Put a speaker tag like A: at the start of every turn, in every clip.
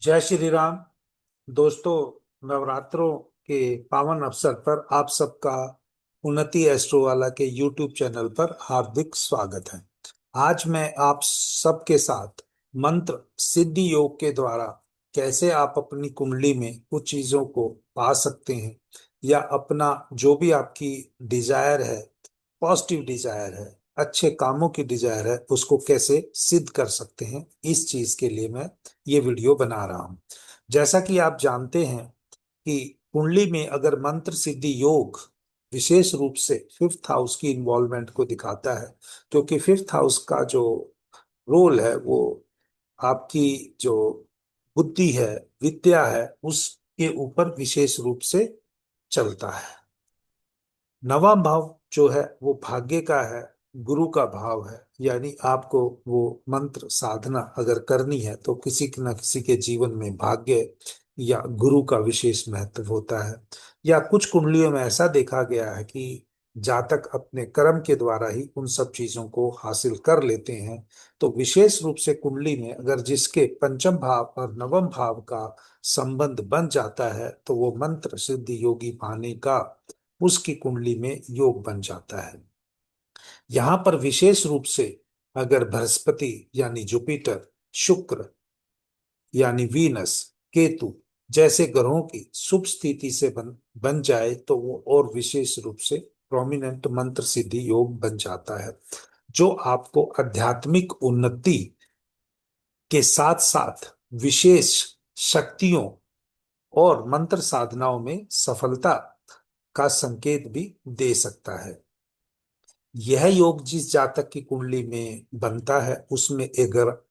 A: जय श्री राम। दोस्तों, नवरात्रों के पावन अवसर पर आप सबका उन्नति एस्ट्रो वाला के यूट्यूब चैनल पर हार्दिक स्वागत है। आज मैं आप सबके साथ मंत्र सिद्धि योग के द्वारा कैसे आप अपनी कुंडली में कुछ चीजों को पा सकते हैं, या अपना जो भी आपकी डिजायर है, पॉजिटिव डिजायर है, अच्छे कामों की डिजायर है, उसको कैसे सिद्ध कर सकते हैं, इस चीज के लिए मैं ये वीडियो बना रहा हूं। जैसा कि आप जानते हैं कि कुंडली में अगर मंत्र सिद्धि योग विशेष रूप से फिफ्थ हाउस की इन्वॉल्वमेंट को दिखाता है, क्योंकि फिफ्थ हाउस का जो रोल है वो आपकी जो बुद्धि है, विद्या है, उसके ऊपर विशेष रूप से चलता है। नवाम भाव जो है वो भाग्य का है, गुरु का भाव है। यानी आपको वो मंत्र साधना अगर करनी है तो किसी न किसी के जीवन में भाग्य या गुरु का विशेष महत्व होता है। या कुछ कुंडलियों में ऐसा देखा गया है कि जातक अपने कर्म के द्वारा ही उन सब चीजों को हासिल कर लेते हैं। तो विशेष रूप से कुंडली में अगर जिसके पंचम भाव और नवम भाव का संबंध बन जाता है तो वो मंत्र सिद्धि योगी पाने का उसकी कुंडली में योग बन जाता है। यहां पर विशेष रूप से अगर बृहस्पति यानी जुपिटर, शुक्र यानी वीनस, केतु जैसे ग्रहों की शुभ स्थिति से बन जाए तो वो और विशेष रूप से प्रोमिनेंट मंत्र सिद्धि योग बन जाता है, जो आपको आध्यात्मिक उन्नति के साथ साथ विशेष शक्तियों और मंत्र साधनाओं में सफलता का संकेत भी दे सकता है। यह योग जिस जातक की कुंडली में बनता है उसमें अगर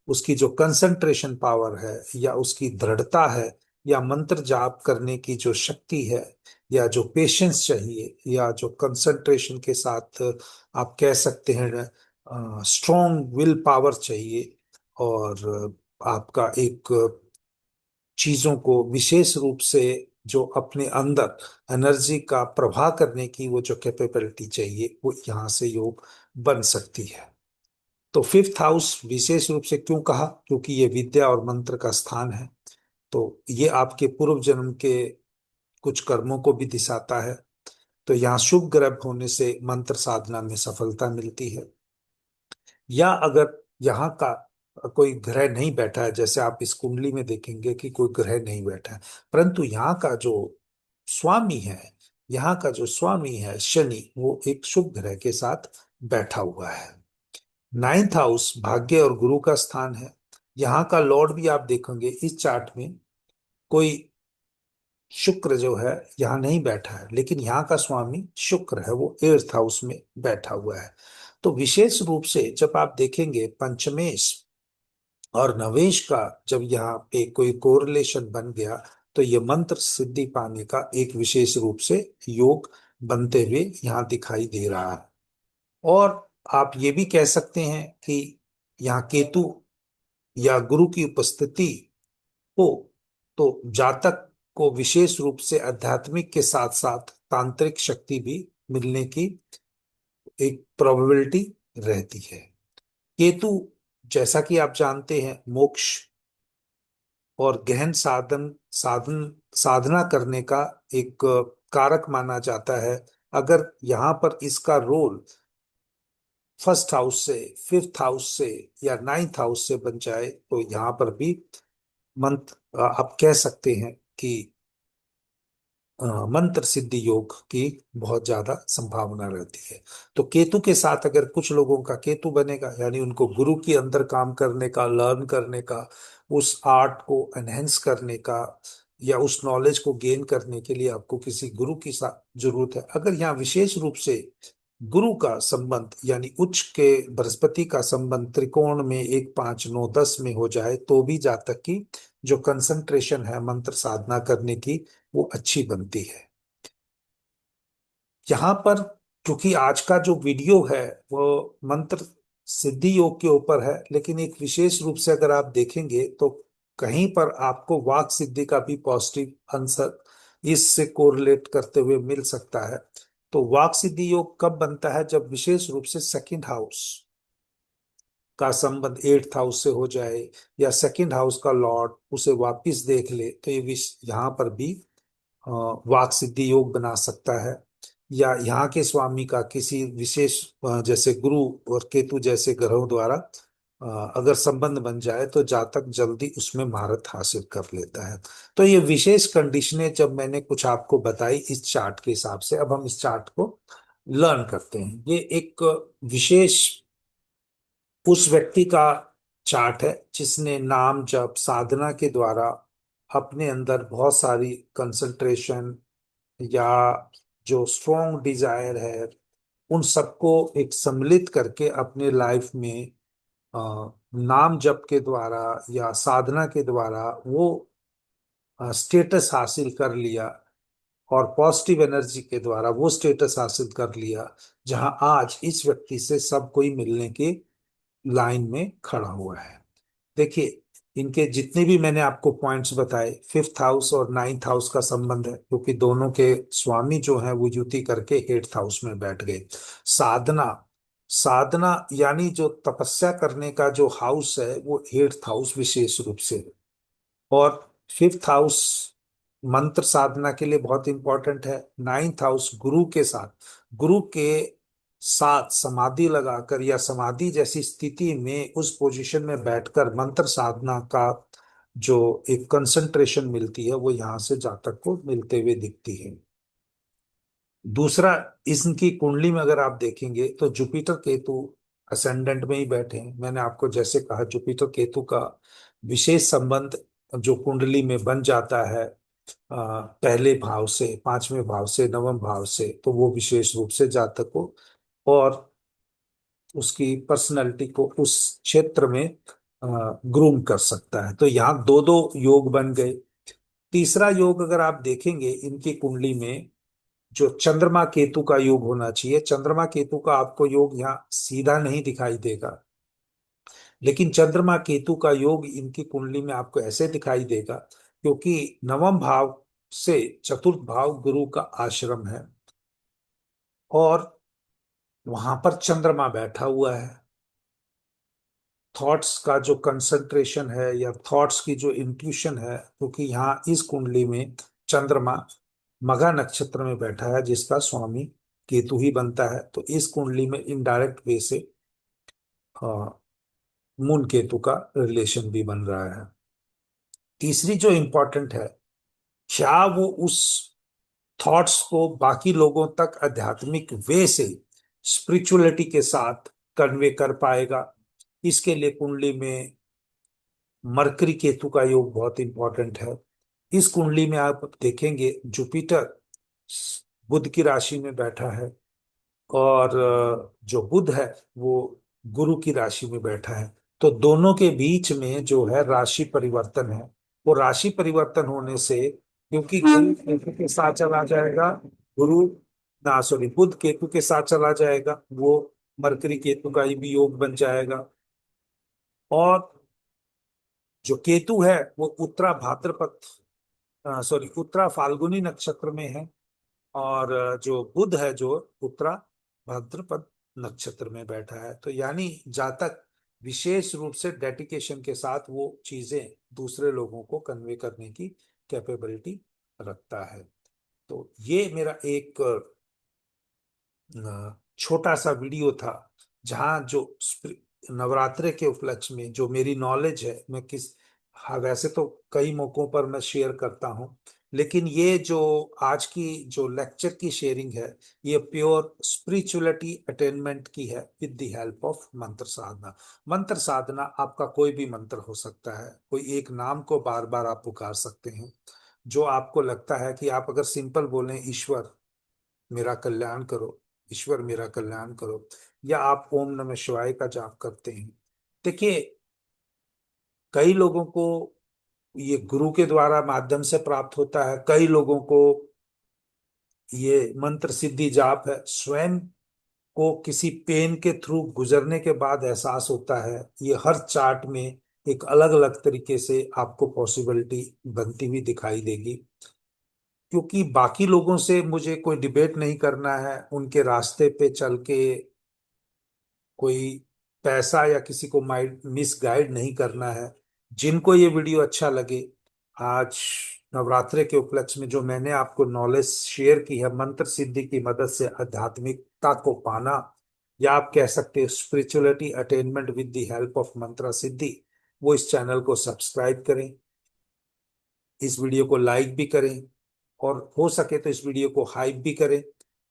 A: उसकी जो कंसंट्रेशन पावर है, या उसकी दृढ़ता है, या मंत्र जाप करने की जो शक्ति है, या जो पेशेंस चाहिए, या जो कंसंट्रेशन के साथ आप कह सकते हैं स्ट्रॉन्ग विल पावर चाहिए, और आपका एक चीजों को विशेष रूप से जो अपने अंदर एनर्जी का प्रवाह करने की वो जो कैपेबिलिटी चाहिए, वो यहाँ से योग बन सकती है। तो फिफ्थ हाउस विशेष रूप से क्यों कहा, क्योंकि ये विद्या और मंत्र का स्थान है। तो ये आपके पूर्व जन्म के कुछ कर्मों को भी दिखाता है। तो यहाँ शुभ ग्रह होने से मंत्र साधना में सफलता मिलती है। या अगर यहाँ का कोई ग्रह नहीं बैठा है, जैसे आप इस कुंडली में देखेंगे कि कोई ग्रह नहीं बैठा है, परंतु यहाँ का जो स्वामी है, यहाँ का जो स्वामी है शनि, वो एक शुभ ग्रह के साथ बैठा हुआ है। नाइन्थ हाउस भाग्य और गुरु का स्थान है। यहाँ का लॉर्ड भी आप देखेंगे इस चार्ट में, कोई शुक्र जो है यहाँ नहीं बैठा है, लेकिन यहाँ का स्वामी शुक्र है, वो एर्थ हाउस में बैठा हुआ है। तो विशेष रूप से जब आप देखेंगे पंचमेश और नवेश का जब यहाँ पे कोई कोरिलेशन बन गया, तो ये मंत्र सिद्धि पाने का एक विशेष रूप से योग बनते हुए यहाँ दिखाई दे रहा है। और आप ये भी कह सकते हैं कि यहाँ केतु या गुरु की उपस्थिति हो तो जातक को विशेष रूप से आध्यात्मिक के साथ साथ तांत्रिक शक्ति भी मिलने की एक प्रोबेबिलिटी रहती है। केतु, जैसा कि आप जानते हैं, मोक्ष और गहन साधना करने का एक कारक माना जाता है। अगर यहाँ पर इसका रोल फर्स्ट हाउस से, फिफ्थ हाउस से या नाइन्थ हाउस से बन जाए तो यहाँ पर भी मंत्र आप कह सकते हैं कि मंत्र सिद्धि योग की बहुत ज्यादा संभावना रहती है। तो केतु के साथ अगर कुछ लोगों का केतु बनेगा, यानी उनको गुरु के अंदर काम करने का, लर्न करने का, उस आर्ट को एनहेंस करने का, या उस नॉलेज को गेन करने के लिए आपको किसी गुरु की जरूरत है। अगर यहाँ विशेष रूप से गुरु का संबंध यानी उच्च के बृहस्पति का संबंध त्रिकोण में 1 5 9 10 में हो जाए तो भी जातक की जो कंसंट्रेशन है मंत्र साधना करने की, वो अच्छी बनती है। यहाँ पर क्योंकि आज का जो वीडियो है वो मंत्र सिद्धि योग के ऊपर है, लेकिन एक विशेष रूप से अगर आप देखेंगे तो कहीं पर आपको वाक सिद्धि का भी पॉजिटिव आंसर इससे कोरिलेट करते हुए मिल सकता है। तो वाक सिद्धि योग कब बनता है, जब विशेष रूप से सेकंड हाउस का संबंध एट्थ हाउस से हो जाए, या सेकंड हाउस का लॉर्ड उसे वापिस देख ले, तो ये यहाँ पर भी वाक सिद्धि योग बना सकता है। या यहाँ के स्वामी का किसी विशेष जैसे गुरु और केतु जैसे ग्रहों द्वारा अगर संबंध बन जाए तो जातक जल्दी उसमें महारत हासिल कर लेता है। तो ये विशेष कंडीशनें जब मैंने कुछ आपको बताई इस चार्ट के हिसाब से, अब हम इस चार्ट को लर्न करते हैं। ये एक विशेष उस व्यक्ति का चार्ट है जिसने नाम जप साधना के द्वारा अपने अंदर बहुत सारी कंसंट्रेशन या जो स्ट्रॉन्ग डिजायर है उन सबको एक सम्मिलित करके अपने लाइफ में नाम जप के द्वारा या साधना के द्वारा वो स्टेटस हासिल कर लिया, और पॉजिटिव एनर्जी के द्वारा वो स्टेटस हासिल कर लिया जहां आज इस व्यक्ति से सब कोई मिलने की लाइन में खड़ा हुआ है। देखिए, इनके जितने भी मैंने आपको पॉइंट्स बताए, फिफ्थ हाउस और नाइन्थ हाउस का संबंध है क्योंकि दोनों के स्वामी जो हैं वो युति करके एट्थ हाउस में बैठ गए। साधना, साधना यानी जो तपस्या करने का जो हाउस है वो एट्थ हाउस विशेष रूप से। और फिफ्थ हाउस मंत्र साधना के लिए बहुत इंपॉर्टेंट है। नाइन्थ हाउस गुरु के साथ, गुरु के साथ समाधि लगाकर या समाधि जैसी स्थिति में उस पोजीशन में बैठकर मंत्र साधना का जो एक कंसंट्रेशन मिलती है वो यहाँ से जातक को मिलते हुए दिखती है। दूसरा, इनकी कुंडली में अगर आप देखेंगे तो जुपिटर केतु असेंडेंट में ही बैठे हैं। मैंने आपको जैसे कहा जुपिटर केतु का विशेष संबंध जो कुंडली में बन जाता है पहले भाव से, पांचवें भाव से, नवम भाव से, तो वो विशेष रूप से जातक को और उसकी पर्सनैलिटी को उस क्षेत्र में ग्रूम कर सकता है। तो यहाँ दो दो योग बन गए। तीसरा योग अगर आप देखेंगे इनकी कुंडली में, जो चंद्रमा केतु का योग होना चाहिए, चंद्रमा केतु का आपको योग यहाँ सीधा नहीं दिखाई देगा, लेकिन चंद्रमा केतु का योग इनकी कुंडली में आपको ऐसे दिखाई देगा क्योंकि नवम भाव से चतुर्थ भाव गुरु का आश्रम है और वहां पर चंद्रमा बैठा हुआ है। थॉट्स का जो कंसंट्रेशन है या थॉट्स की जो इंट्यूशन है, क्योंकि यहाँ इस कुंडली में चंद्रमा मघा नक्षत्र में बैठा है जिसका स्वामी केतु ही बनता है, तो इस कुंडली में इनडायरेक्ट वे से मून केतु का रिलेशन भी बन रहा है। तीसरी जो इंपॉर्टेंट है, क्या वो उस थॉट्स को बाकी लोगों तक आध्यात्मिक वे से स्पिरिचुअलिटी के साथ कन्वे कर पाएगा। इसके लिए कुंडली में मरकरी केतु का योग बहुत इंपॉर्टेंट है। इस कुंडली में आप देखेंगे जुपिटर बुध की राशि में बैठा है और जो बुध है वो गुरु की राशि में बैठा है। तो दोनों के बीच में जो है राशि परिवर्तन है। वो राशि परिवर्तन होने से, क्योंकि गुरु केतु के साथ चला जाएगा, गुरु ना सॉरी बुध केतु के साथ चला जाएगा, वो मरकरी केतु का ही भी योग बन जाएगा। और जो केतु है वो उत्तरा भाद्रपद सॉरी उत्तरा फाल्गुनी नक्षत्र में है, और जो बुध है जो उत्तरा भाद्रपद नक्षत्र में बैठा है। तो यानी जातक विशेष रूप से डेडिकेशन के साथ वो चीजें दूसरे लोगों को कन्वे करने की कैपेबिलिटी रखता है। तो ये मेरा एक छोटा सा वीडियो था जहाँ जो नवरात्रे के उपलक्ष्य में जो मेरी नॉलेज है, मैं किस, हाँ वैसे तो कई मौकों पर मैं शेयर करता हूँ, लेकिन ये जो आज की जो लेक्चर की शेयरिंग है ये प्योर स्पिरिचुअलिटी अटेनमेंट की है विद द हेल्प ऑफ मंत्र साधना। मंत्र साधना आपका कोई भी मंत्र हो सकता है, कोई एक नाम को बार बार आप पुकार सकते हैं। जो आपको लगता है कि आप अगर सिंपल बोलें ईश्वर मेरा कल्याण करो, ईश्वर मेरा कल्याण करो, या आप ओम नमः शिवाय का जाप करते हैं। देखिए, कई लोगों को ये गुरु के द्वारा माध्यम से प्राप्त होता है, कई लोगों को ये मंत्र सिद्धि जाप है स्वयं को किसी पेन के थ्रू गुजरने के बाद एहसास होता है। ये हर चार्ट में एक अलग अलग तरीके से आपको पॉसिबिलिटी बनती हुई दिखाई देगी। क्योंकि बाकी लोगों से मुझे कोई डिबेट नहीं करना है, उनके रास्ते पे चल के कोई पैसा या किसी को मिस गाइड नहीं करना है। जिनको ये वीडियो अच्छा लगे, आज नवरात्रि के उपलक्ष्य में जो मैंने आपको नॉलेज शेयर की है, मंत्र सिद्धि की मदद से आध्यात्मिकता को पाना, या आप कह सकते हो spirituality attainment with the help of मंत्र सिद्धि, वो इस चैनल को सब्सक्राइब करें, इस वीडियो को लाइक भी करें, और हो सके तो इस वीडियो को हाइप भी करें,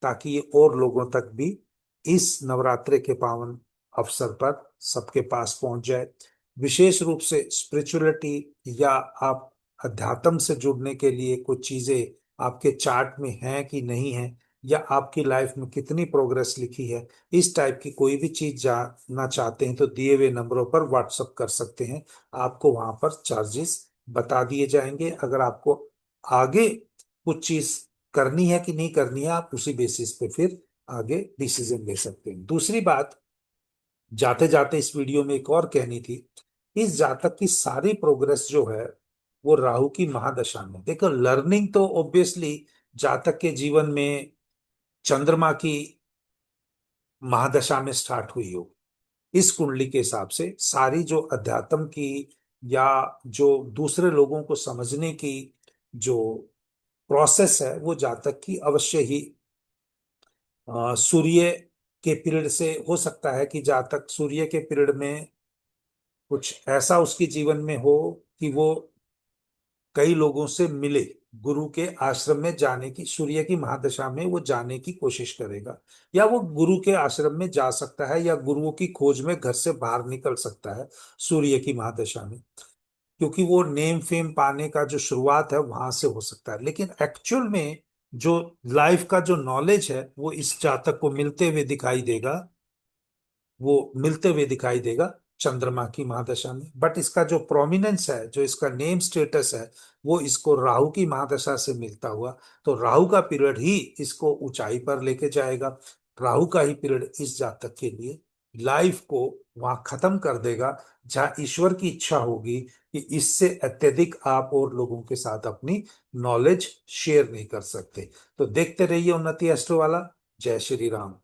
A: ताकि ये और लोगों तक भी इस नवरात्रि के पावन अवसर पर सबके पास पहुंच जाए। विशेष रूप से स्पिरिचुअलिटी या आप अध्यात्म से जुड़ने के लिए कुछ चीजें आपके चार्ट में हैं कि नहीं है, या आपकी लाइफ में कितनी प्रोग्रेस लिखी है, इस टाइप की कोई भी चीज जानना चाहते हैं तो दिए हुए नंबरों पर व्हाट्सअप कर सकते हैं। आपको वहां पर चार्जेस बता दिए जाएंगे। अगर आपको आगे कुछ चीज करनी है कि नहीं करनी है, आप उसी बेसिस पे फिर आगे डिसीजन ले सकते हैं। दूसरी बात, जाते जाते इस वीडियो में एक और कहनी थी, इस जातक की सारी प्रोग्रेस जो है वो राहु की महादशा में। देखो, लर्निंग तो ऑब्वियसली जातक के जीवन में चंद्रमा की महादशा में स्टार्ट हुई हो। इस कुंडली के हिसाब से सारी जो अध्यात्म की या जो दूसरे लोगों को समझने की जो प्रोसेस है, वो जातक की अवश्य ही सूर्य के पीरियड से हो सकता है कि जातक सूर्य के पीरियड में कुछ ऐसा उसके जीवन में हो कि वो कई लोगों से मिले, गुरु के आश्रम में जाने की, सूर्य की महादशा में वो जाने की कोशिश करेगा, या वो गुरु के आश्रम में जा सकता है, या गुरुओं की खोज में घर से बाहर निकल सकता है सूर्य की महादशा में, क्योंकि वो नेम फेम पाने का जो शुरुआत है वहां से हो सकता है। लेकिन एक्चुअल में जो लाइफ का जो नॉलेज है वो इस जातक को मिलते हुए दिखाई देगा, वो मिलते हुए दिखाई देगा चंद्रमा की महादशा में। बट इसका जो प्रोमिनेंस है, जो इसका नेम स्टेटस है, वो इसको राहु की महादशा से मिलता हुआ, तो राहु का पीरियड ही इसको ऊंचाई पर लेके जाएगा। राहु का ही पीरियड इस जातक के लिए लाइफ को वहां खत्म कर देगा, जहां ईश्वर की इच्छा होगी कि इससे अत्यधिक आप और लोगों के साथ अपनी नॉलेज शेयर नहीं कर सकते। तो देखते रहिए उन्नति एस्ट्रो वाला। जय श्री राम।